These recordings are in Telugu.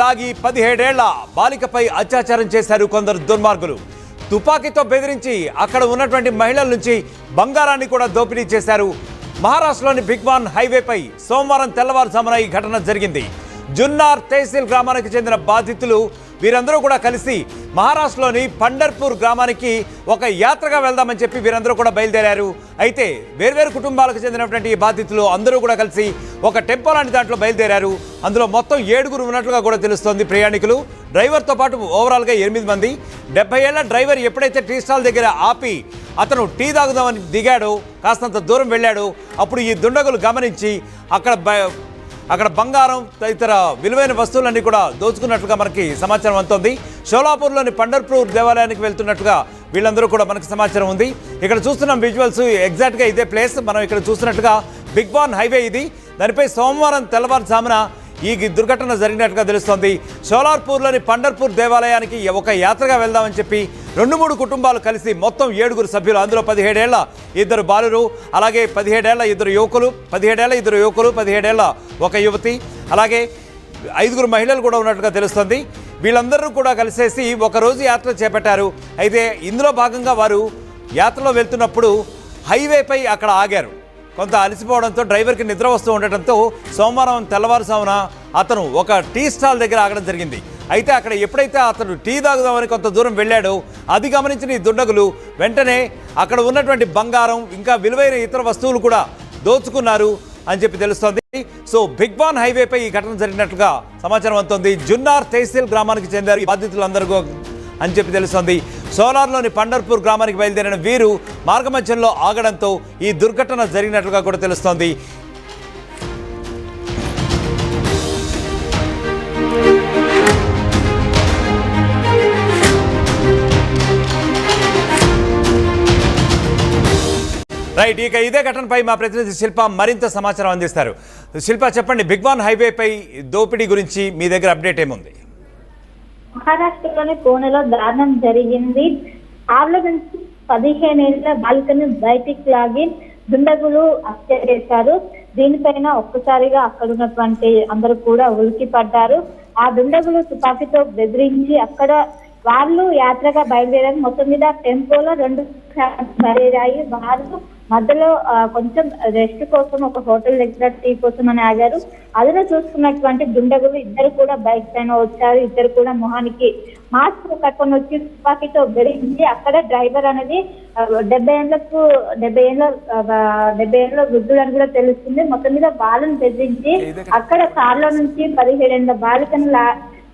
లాగి 17 ఏళ్ల బాలికపై అత్యాచారం చేశారు కొందరు దుర్మార్గులు. తుపాకీతో బెదిరించి అక్కడ ఉన్నటువంటి మహిళల నుంచి బంగారాన్ని కూడా దోపిడీ చేశారు. మహారాష్ట్రలోని బిగ్వాన్ హైవేపై సోమవారం తెల్లవారుజామున ఈ ఘటన జరిగింది. జున్నార్ తహసీల్ గ్రామానికి చెందిన బాధితులు వీరందరూ కూడా కలిసి మహారాష్ట్రలోని పండర్పూర్ గ్రామానికి ఒక యాత్రగా వెళ్దామని చెప్పి వీరందరూ కూడా బయలుదేరారు. అయితే వేర్వేరు కుటుంబాలకు చెందినటువంటి ఈ బాధితులు అందరూ కూడా కలిసి ఒక టెంపో లాంటి దాంట్లో బయలుదేరారు. అందులో మొత్తం 7 ఉన్నట్లుగా కూడా తెలుస్తోంది. ప్రయాణికులు డ్రైవర్తో పాటు ఓవరాల్గా 8 మంది. 70 ఏళ్ల డ్రైవర్ ఎప్పుడైతే టీ స్టాల్ దగ్గర ఆపి అతను టీ తాగుదామని దిగాడో, కాస్తంత దూరం వెళ్ళాడు. అప్పుడు ఈ దుండగులు గమనించి అక్కడ బంగారం తదితర విలువైన వస్తువులన్నీ కూడా దోచుకున్నట్లుగా మనకి సమాచారం అందుతోంది. షోలాపూర్లోని పండర్పూర్ దేవాలయానికి వెళ్తున్నట్టుగా వీళ్ళందరూ కూడా మనకి సమాచారం ఉంది. ఇక్కడ చూస్తున్నాం విజువల్స్, ఎగ్జాక్ట్గా ఇదే ప్లేస్. మనం ఇక్కడ చూస్తున్నట్టుగా బిగ్వాన్ హైవే ఇది. దానిపై సోమవారం తెల్లవారుజామున ఈ దుర్ఘటన జరిగినట్టుగా తెలుస్తోంది. షోలాపూర్లోని పండర్పూర్ దేవాలయానికి ఒక యాత్రగా వెళ్దామని చెప్పి 2-3 కుటుంబాలు కలిసి మొత్తం 7 సభ్యులు, అందులో 17 ఏళ్ల 2 బాలురు, అలాగే 17 ఏళ్ల 2 యువకులు, 17 ఏళ్ల 2 యువకులు, 17 ఏళ్ల ఒక యువతి, అలాగే 5 మహిళలు కూడా ఉన్నట్టుగా తెలుస్తుంది. వీళ్ళందరూ కూడా కలిసేసి ఒకరోజు యాత్ర చేపట్టారు. అయితే ఇందులో భాగంగా వారు యాత్రలో వెళ్తున్నప్పుడు హైవేపై అక్కడ ఆగారు. కొంత అలసిపోవడంతో డ్రైవర్కి నిద్ర వస్తూ ఉండటంతో సోమవారం తెల్లవారుజామున అతను ఒక టీ స్టాల్ దగ్గర ఆగడం జరిగింది. అయితే అక్కడ ఎప్పుడైతే అతను టీ తాగుదామని కొంత దూరం వెళ్ళాడో అది గమనించిన ఈ దుండగులు వెంటనే అక్కడ ఉన్నటువంటి బంగారం ఇంకా విలువైన ఇతర వస్తువులు కూడా దోచుకున్నారు అని చెప్పి తెలుస్తోంది. సో బిగ్వాన్ హైవేపై ఈ ఘటన జరిగినట్లుగా సమాచారం అందుతోంది. జున్నార్ తహసీల్ గ్రామానికి చెందారు ఈ బాధితులందరూ అని చెప్పి తెలుస్తోంది. సోలార్లోని పండర్పూర్ గ్రామానికి బయలుదేరిన వీరు మార్గమధ్యంలో ఆగడంతో ఈ దుర్ఘటన జరిగినట్లుగా కూడా తెలుస్తోంది. రైట్, ఇక ఇదే ఘటనపై మా ప్రతినిధి శిల్ప మరింత సమాచారం అందిస్తారు. శిల్ప, చెప్పండి, బిగ్వాన్ హైవేపై దోపిడీ గురించి మీ దగ్గర అప్డేట్ ఏముంది? మహారాష్ట్రలోని పూణేలో దారుణం జరిగింది. ఆర్ల నుంచి 15 ఏళ్ల బాలికను బయటికి లాగి దుండగులు హత్య చేశారు. దీనిపైన ఒక్కసారిగా అక్కడ ఉన్నటువంటి అందరూ కూడా ఉలికి పడ్డారు. ఆ దుండగులు తుపాకీతో బెదిరించి అక్కడ వాళ్ళు యాత్రగా బయలుదేరారు. మొత్తం మీద టెంపోలో 2 బయలుదేరాయి. వారు మధ్యలో కొంచెం రెస్ట్ కోసం ఒక హోటల్ దగ్గర టీ కోసం అని ఆగారు. అదను చూసుకున్నటువంటి దుండగులు ఇద్దరు కూడా బైక్ పైన వచ్చారు. ఇద్దరు కూడా మొహానికి మాస్క్ కట్టుకొని వచ్చి తుపాకీతో బెదిరించి అక్కడ డ్రైవర్ అనేది 70 ఏళ్ళ వృద్ధుడు అని కూడా తెలుస్తుంది. మొత్తం మీద వాళ్ళని బెదిరించి అక్కడ కార్లో నుంచి 17 ఏళ్ల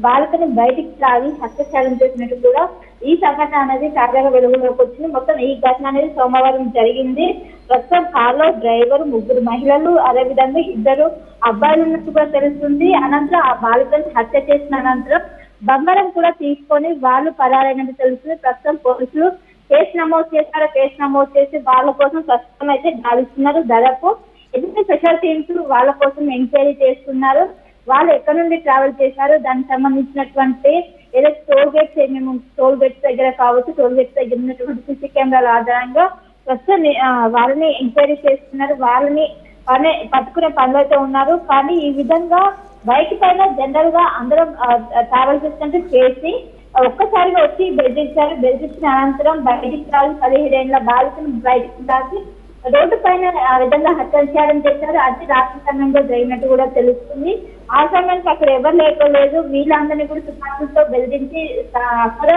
బాలికను బయటికి లాగి హత్యాచారం చేసినట్టు కూడా ఈ సంఘటన అనేది తాజాగా వెలుగులోకి వచ్చింది. మొత్తం ఈ ఘటన అనేది సోమవారం జరిగింది. ప్రస్తుతం కార్లో డ్రైవర్, 3 మహిళలు, అదేవిధంగా 2 అబ్బాయిలు ఉన్నట్టు కూడా తెలుస్తుంది. అనంతరం ఆ బాలికను హత్య చేసిన అనంతరం బంగారం కూడా తీసుకొని వాళ్ళు పరారైనట్టు తెలుస్తుంది. ప్రస్తుతం పోలీసులు కేసు నమోదు చేశారు. కేసు నమోదు చేసి వాళ్ళ కోసం ప్రస్తుతం అయితే గాలిస్తున్నారు. దాదాపు 8 స్పెషల్ టీమ్స్ వాళ్ళ కోసం ఎంక్వైరీ చేస్తున్నారు. వాళ్ళు ఎక్కడి నుండి ట్రావెల్ చేశారు, దానికి సంబంధించినటువంటి ఏదైతే టోల్ గేట్స్ దగ్గర కావచ్చు, టోల్ గేట్స్ దగ్గర ఉన్నటువంటి సీసీ కెమెరాల ఆధారంగా ప్రస్తుతం వాళ్ళని ఎంక్వైరీ చేస్తున్నారు. వాళ్ళని పట్టుకునే పనులు అయితే ఉన్నారు. కానీ ఈ విధంగా బైక్ పైన జనరల్ గా అందరం ట్రావెల్ చేస్తుంటే చేసి ఒక్కసారిగా వచ్చి బెదిరించారు. బెదిరించిన అనంతరం బయటికి రాలి 17 ఏళ్ల బాలికను బయటికి రాసి రోడ్డు పైన ఆ విధంగా హత్యాచారం చేశారు. అది రాత్రి సమయంలో జరిగినట్టు కూడా తెలుస్తుంది. ఆ సమయానికి అక్కడ ఎవరు లేకపోలేదు. వీళ్ళందరినీ కూడా తుపాకులతో బెదిరించి అక్కడ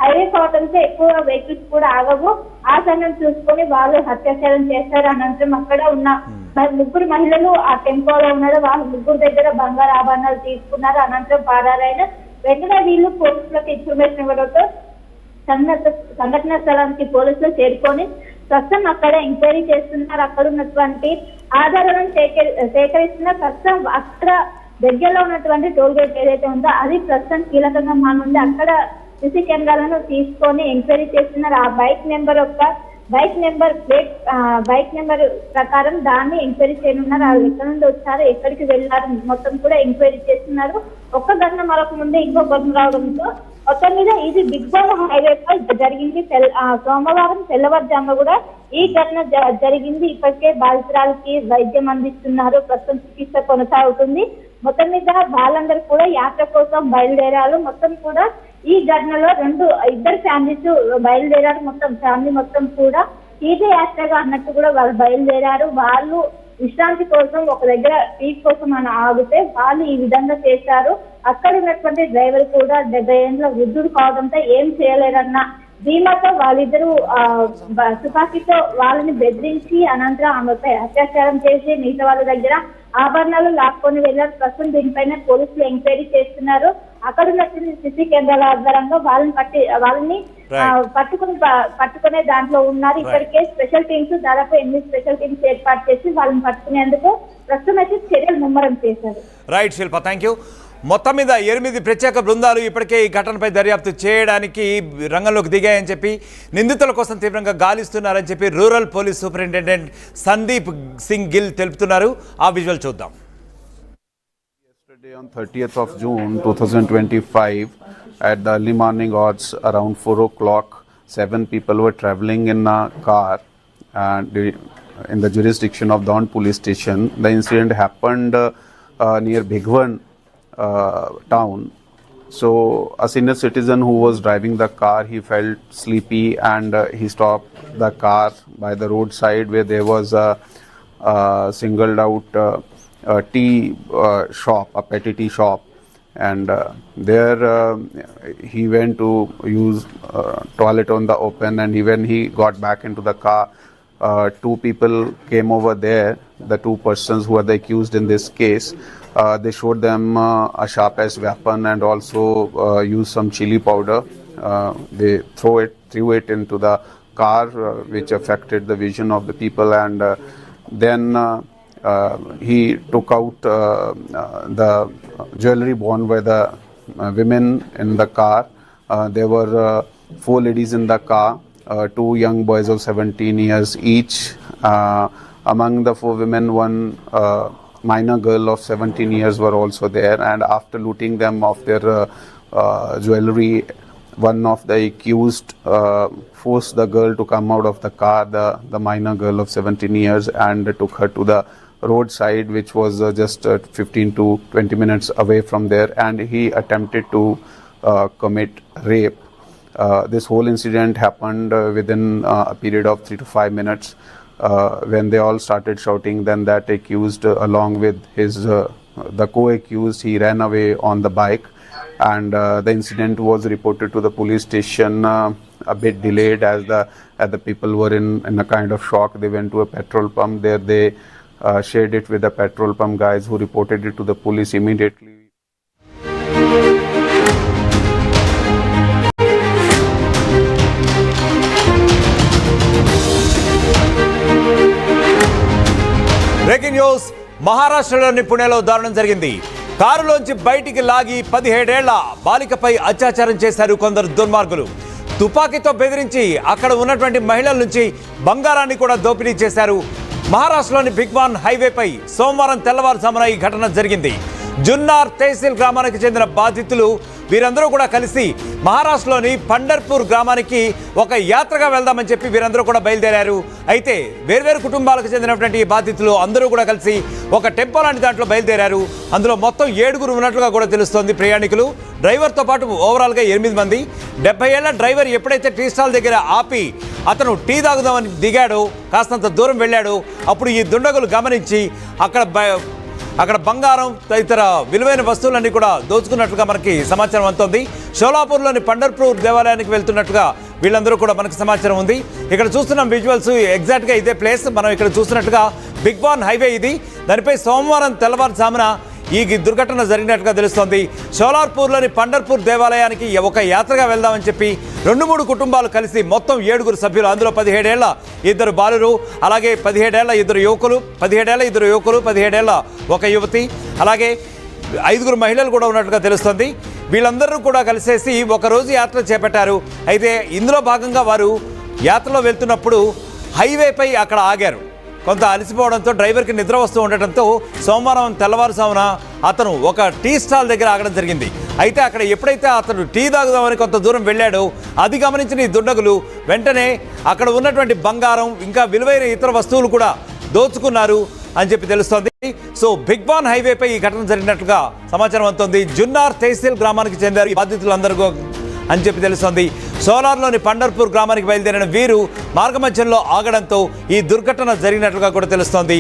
హైవే కావడంతో ఎక్కువ వెహికల్స్ కూడా ఆగవు. ఆ సమయం చూసుకొని వాళ్ళు హత్యాచారం చేశారు. అనంతరం అక్కడ ఉన్న 3 మహిళలు ఆ టెంపోలో ఉన్నారు. వాళ్ళు 3 దగ్గర బంగారు ఆభరణాలు తీసుకున్నారు. అనంతరం పారారైన వెంటనే వీళ్ళు పోలీసులకు ఇన్ఫర్మేషన్ ఇవ్వడంతో సంఘటన స్థలానికి పోలీసులు చేరుకొని ప్రస్తుతం అక్కడ ఎంక్వైరీ చేస్తున్నారు. అక్కడ ఉన్నటువంటి ఆధారాలను సేకరిస్తున్న ప్రస్తుతం అక్కడ దగ్గరలో ఉన్నటువంటి టోల్ గేట్ ఏదైతే ఉందో అది ప్రస్తుతం కీలకంగా మానుంది. అక్కడ సీసీ కెమెరాలను తీసుకొని ఎంక్వైరీ చేస్తున్నారు. ఆ బైక్ నెంబర్ ప్రకారం దాన్ని ఎంక్వైరీ చేయనున్నారు. వాళ్ళు ఎక్కడి నుండి వచ్చారు, ఎక్కడికి వెళ్ళారు మొత్తం కూడా ఎంక్వైరీ చేస్తున్నారు. ఒక్క ఘటన మరొక ముందే ఇంకో ఘటన రావడంతో మొత్తం మీద ఇది బిగ్వాన్ హైవే పై జరిగింది. సోమవారం తెల్లవారుజామున కూడా ఈ ఘటన జరిగింది. ఇప్పటికే బాధితురాలకి వైద్యం అందిస్తున్నారు. ప్రస్తుతం చికిత్స కొనసాగుతుంది. మొత్తం మీద వాళ్ళందరూ కూడా యాత్ర కోసం బయలుదేరారు. మొత్తం కూడా ఈ ఘటనలో ఇద్దరు ఫ్యామిలీస్ బయలుదేరారు. మొత్తం ఫ్యామిలీ మొత్తం కూడా తీర్థయాత్రగా అన్నట్టు కూడా వాళ్ళు బయలుదేరారు. వాళ్ళు విశ్రాంతి కోసం ఒక దగ్గర టీ కోసం అని ఆగితే వాళ్ళు ఈ విధంగా చేశారు. అక్కడ ఉన్నటువంటి డ్రైవర్ కూడా 70 ఏళ్ళ వృద్ధుడు కావడంతో ఏం చేయలేరన్న ధీమాతో వాళ్ళిద్దరూ తుపాకీతో వాళ్ళని బెదిరించి అనంతరం ఆమెపై అత్యాచారం చేసి మిగతా వాళ్ళ దగ్గర ఆభరణాలు లాక్కొని వెళ్ళారు. ప్రస్తుతం దీనిపైన పోలీసులు ఎంక్వైరీ చేస్తున్నారు. అక్కడ ఉన్నటువంటి సీసీ కెమెరాల ఆధారంగా వాళ్ళని పట్టుకునే దాంట్లో ఉన్నారు. ఇప్పటికే స్పెషల్ టీమ్స్ దాదాపు 8 స్పెషల్ టీమ్స్ ఏర్పాటు చేసి వాళ్ళని పట్టుకునేందుకు ప్రస్తుతం అయితే చర్యలు ముమ్మరం చేశారు. Right Shilpa, thank you. మొత్తం మీద 8 ప్రత్యేక బృందాలు ఇప్పటికే ఈ ఘటనపై దర్యాప్తు చేయడానికి రంగంలోకి దిగాయని చెప్పి నిందితుల కోసం తీవ్రంగా గాలిస్తున్నారని చెప్పి rural police superintendent Sandeep Singh Gill తెలుపుతున్నారు. ఆ విజువల్ చూద్దాం. Yesterday on 30th of June 2025 at the early morning hours around 4 o'clock 7 people were traveling in a car in the jurisdiction of Dawn police station. The incident happened near Bhigwan town. So a senior citizen who was driving the car, he felt sleepy and he stopped the car by the roadside where there was a singled out tea shop, a petty tea shop, and there he went to use toilet on the open, and when he got back into the car, 2 people came over there, the 2 persons who are the accused in this case. They showed them a sharp-edged weapon and also used some chili powder. They threw it into the car, which affected the vision of the people, and then he took out the jewelry worn by the women in the car. There were 4 ladies in the car, 2 young boys of 17 years each. Among the 4 women, one minor girl of 17 years were also there, and after looting them of their jewelry, one of the accused forced the girl to come out of the car, the minor girl of 17 years, and took her to the roadside, which was just 15 to 20 minutes away from there, and he attempted to commit rape. This whole incident happened within a period of 3 to 5 minutes. When they all started shouting, then that accused along with the co-accused, he ran away on the bike, and the incident was reported to the police station a bit delayed as the people were in a kind of shock. They went to a petrol pump. There they shared it with the petrol pump guys, who reported it to the police immediately. Breaking news. మహారాష్ట్రలోని పుణేలో దారుణం జరిగింది. కారులోంచి బయటికి లాగి 17 ఏళ్ల బాలికపై అత్యాచారం చేశారు కొందరు దుర్మార్గులు. తుపాకీతో బెదిరించి అక్కడ ఉన్నటువంటి మహిళల నుంచి బంగారాన్ని కూడా దోపిడీ చేశారు. మహారాష్ట్రలోని బిగ్వాన్ హైవేపై సోమవారం తెల్లవారుజామున ఈ ఘటన జరిగింది. జున్నార్ తహసీల్ గ్రామానికి చెందిన బాధితులు వీరందరూ కూడా కలిసి మహారాష్ట్రలోని పండర్పూర్ గ్రామానికి ఒక యాత్రగా వెళ్దామని చెప్పి వీరందరూ కూడా బయలుదేరారు. అయితే వేర్వేరు కుటుంబాలకు చెందినటువంటి ఈ బాధితులు అందరూ కూడా కలిసి ఒక టెంపో లాంటి దాంట్లో బయలుదేరారు. అందులో మొత్తం 7 ఉన్నట్లుగా కూడా తెలుస్తోంది ప్రయాణికులు. డ్రైవర్తో పాటు ఓవరాల్గా 8 మంది. 70 ఏళ్ల డ్రైవర్ ఎప్పుడైతే టీ స్టాల్ దగ్గర ఆపి అతను టీ తాగుదామని దిగాడో, కాస్తంత దూరం వెళ్ళాడు, అప్పుడు ఈ దుండగులు గమనించి అక్కడ బంగారం తదితర విలువైన వస్తువులన్నీ కూడా దోచుకున్నట్లుగా మనకి సమాచారం అందుతోంది. షోలాపూర్లోని పండర్పూర్ దేవాలయానికి వెళ్తున్నట్టుగా వీళ్ళందరూ కూడా మనకి సమాచారం ఉంది. ఇక్కడ చూస్తున్నాం విజువల్స్, ఎగ్జాక్ట్గా ఇదే ప్లేస్. మనం ఇక్కడ చూస్తున్నట్టుగా బిగ్వాన్ హైవే ఇది. దానిపై సోమవారం తెల్లవారుజామున ఈ దుర్ఘటన జరిగినట్టుగా తెలుస్తోంది. షోలాపూర్లోని పండర్పూర్ దేవాలయానికి ఒక యాత్రగా వెళ్దామని చెప్పి 2-3 కుటుంబాలు కలిసి మొత్తం 7 సభ్యులు, అందులో 17 ఏళ్ల 2 బాలురు, అలాగే 17 ఏళ్ల 2 యువకులు, 17 ఏళ్ల 2 యువకులు, 17 ఏళ్ల ఒక యువతి, అలాగే 5 మహిళలు కూడా ఉన్నట్టుగా తెలుస్తోంది. వీళ్ళందరూ కూడా కలిసేసి ఒకరోజు యాత్ర చేపట్టారు. అయితే ఇందులో భాగంగా వారు యాత్రలో వెళ్తున్నప్పుడు హైవేపై అక్కడ ఆగారు. కొంత అలసిపోవడంతో డ్రైవర్కి నిద్ర వస్తూ ఉండటంతో సోమవారం తెల్లవారుజామున అతను ఒక టీ స్టాల్ దగ్గర ఆగడం జరిగింది. అయితే అక్కడ ఎప్పుడైతే అతను టీ తాగుదామని కొంత దూరం వెళ్ళాడో అది గమనించిన ఈ దుండగులు వెంటనే అక్కడ ఉన్నటువంటి బంగారం ఇంకా విలువైన ఇతర వస్తువులు కూడా దోచుకున్నారు. అని చెప్పి తెలుస్తోంది. సో బిగ్ బాన్ హైవేపై ఈ ఘటన జరిగినట్లుగా సమాచారం అందుతోంది. జున్నార్ తహసీల్ గ్రామానికి చెందారు ఈ బాధితులందరూ అని చెప్పి తెలుస్తోంది. సోలార్లోని పండర్పూర్ గ్రామానికి బయలుదేరిన వీరు మార్గమధ్యంలో ఆగడంతో ఈ దుర్ఘటన జరిగినట్లుగా కూడా తెలుస్తోంది.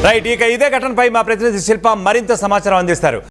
రైట్, ఇక ఇదే ఘటనపై మా ప్రతినిధి శిల్ప మరింత సమాచారం అందిస్తారు.